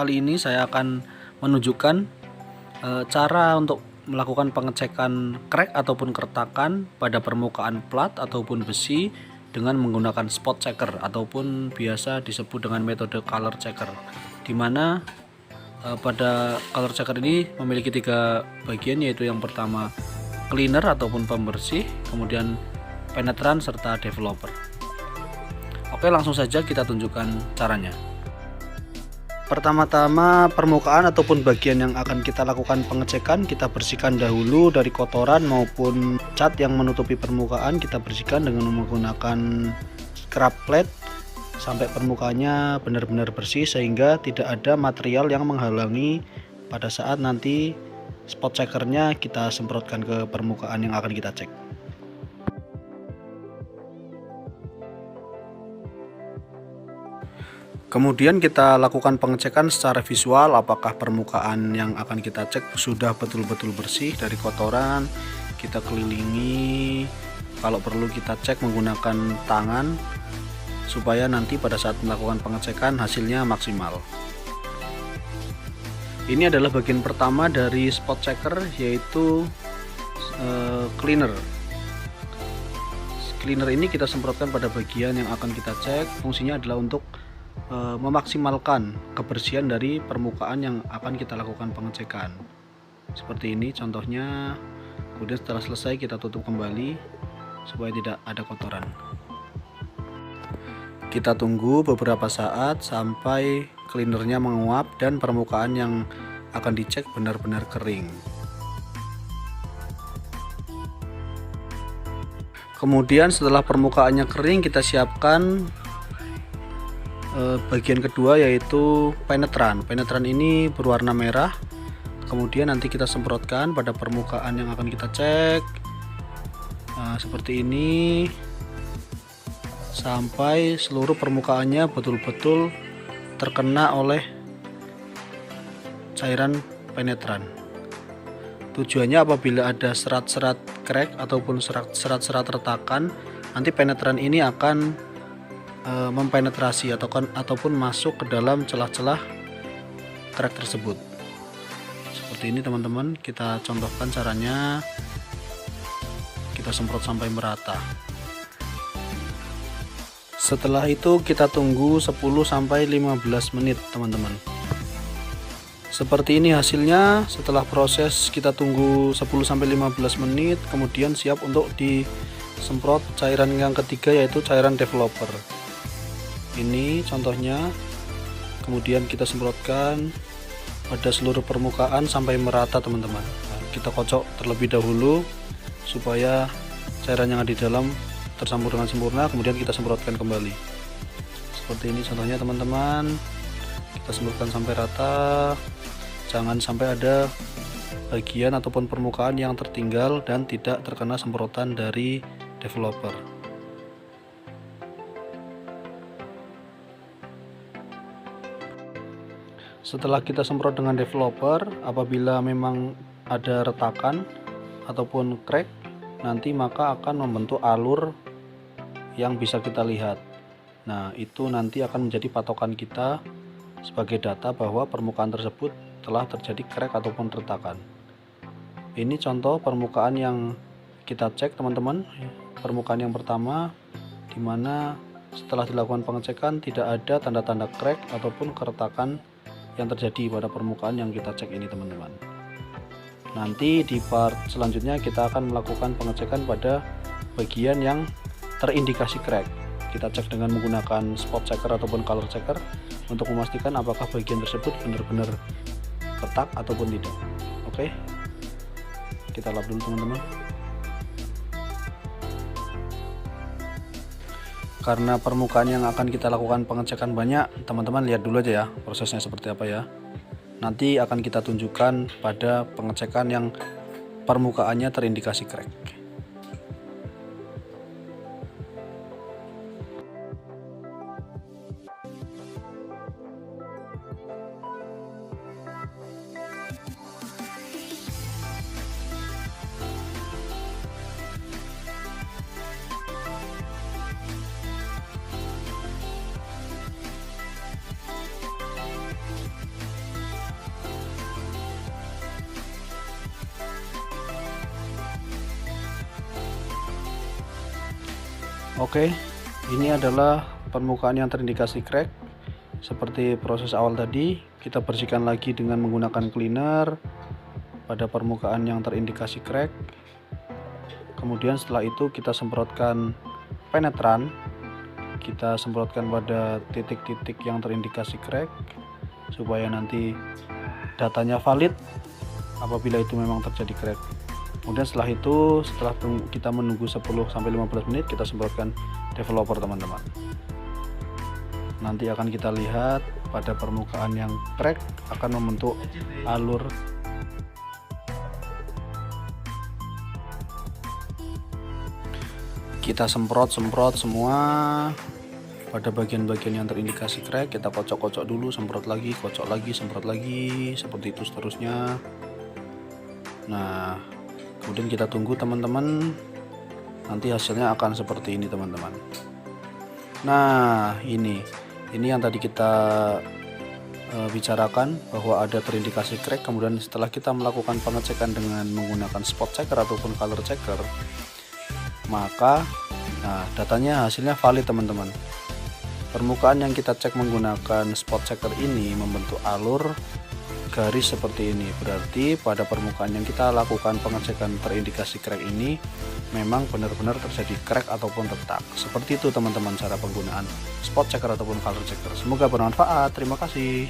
kali ini saya akan menunjukkan cara untuk melakukan pengecekan crack ataupun keretakan pada permukaan plat ataupun besi dengan menggunakan spot checker ataupun biasa disebut dengan metode color checker, di mana pada color checker ini memiliki 3 bagian, yaitu yang pertama cleaner ataupun pembersih, kemudian penetran serta developer. Oke, langsung saja kita tunjukkan caranya. Pertama-tama permukaan ataupun bagian yang akan kita lakukan pengecekan kita bersihkan dahulu dari kotoran maupun cat yang menutupi permukaan. Kita bersihkan dengan menggunakan scrub plate sampai permukaannya benar-benar bersih sehingga tidak ada material yang menghalangi pada saat nanti spot checkernya kita semprotkan ke permukaan yang akan kita cek. Kemudian kita lakukan pengecekan secara visual apakah permukaan yang akan kita cek sudah betul-betul bersih dari kotoran. Kita kelilingi, kalau perlu kita cek menggunakan tangan supaya nanti pada saat melakukan pengecekan hasilnya maksimal. Ini adalah bagian pertama dari spot checker, yaitu cleaner. Cleaner ini kita semprotkan pada bagian yang akan kita cek. Fungsinya adalah untuk memaksimalkan kebersihan dari permukaan yang akan kita lakukan pengecekan. Seperti ini contohnya. Kemudian setelah selesai kita tutup kembali supaya tidak ada kotoran. Kita tunggu beberapa saat sampai cleanernya menguap dan permukaan yang akan dicek benar-benar kering. Kemudian setelah permukaannya kering, kita siapkan bagian kedua, yaitu penetran. Penetran ini berwarna merah. Kemudian nanti kita semprotkan pada permukaan yang akan kita cek. Seperti ini sampai seluruh permukaannya betul-betul terkena oleh cairan penetran. Tujuannya apabila ada serat-serat crack ataupun serat-serat retakan, nanti penetran ini akan mempenetrasi ataupun masuk ke dalam celah-celah crack tersebut. Seperti ini teman-teman, kita contohkan caranya. Kita semprot sampai merata. Setelah itu kita tunggu 10-15 menit teman-teman. Seperti ini hasilnya setelah proses kita tunggu 10-15 menit. Kemudian siap untuk disemprot cairan yang ketiga, yaitu cairan developer. Ini contohnya. Kemudian kita semprotkan pada seluruh permukaan sampai merata teman-teman. Kita kocok terlebih dahulu supaya cairan yang ada di dalam tercampur dengan sempurna. Kemudian kita semprotkan kembali. Seperti ini contohnya teman-teman. Kita semprotkan sampai rata. Jangan sampai ada bagian ataupun permukaan yang tertinggal dan tidak terkena semprotan dari developer. Setelah kita semprot dengan developer, apabila memang ada retakan ataupun crack, nanti maka akan membentuk alur yang bisa kita lihat. Nah, itu nanti akan menjadi patokan kita sebagai data bahwa permukaan tersebut telah terjadi crack ataupun retakan. Ini contoh permukaan yang kita cek teman-teman. Permukaan yang pertama, di mana setelah dilakukan pengecekan tidak ada tanda-tanda crack ataupun keretakan yang terjadi pada permukaan yang kita cek ini teman-teman. Nanti di part selanjutnya kita akan melakukan pengecekan pada bagian yang terindikasi crack. Kita cek dengan menggunakan spot checker ataupun color checker untuk memastikan apakah bagian tersebut benar-benar retak ataupun tidak. Oke, kita lap dulu teman-teman. Karena permukaan yang akan kita lakukan pengecekan banyak, teman-teman lihat dulu aja ya prosesnya seperti apa ya. Nanti akan kita tunjukkan pada pengecekan yang permukaannya terindikasi crack. Oke, ini adalah permukaan yang terindikasi crack. Seperti proses awal tadi, kita bersihkan lagi dengan menggunakan cleaner pada permukaan yang terindikasi crack. Kemudian setelah itu kita semprotkan penetran, kita semprotkan pada titik-titik yang terindikasi crack supaya nanti datanya valid apabila itu memang terjadi crack. Kemudian setelah itu, setelah kita menunggu 10-15 menit, kita semprotkan developer teman-teman. Nanti akan kita lihat pada permukaan yang crack akan membentuk alur. Kita semprot semua pada bagian-bagian yang terindikasi crack. Kita kocok-kocok dulu, semprot lagi, kocok lagi, semprot lagi, seperti itu seterusnya. Nah, kemudian kita tunggu teman-teman, nanti hasilnya akan seperti ini teman-teman. Nah, ini yang tadi kita bicarakan bahwa ada terindikasi crack. Kemudian setelah kita melakukan pengecekan dengan menggunakan spot checker ataupun color checker, maka datanya hasilnya valid teman-teman. Permukaan yang kita cek menggunakan spot checker ini membentuk alur garis seperti ini. Berarti pada permukaan yang kita lakukan pengecekan terindikasi crack ini memang benar-benar terjadi crack ataupun retak. Seperti itu teman-teman cara penggunaan spot checker ataupun color checker. Semoga bermanfaat. Terima kasih.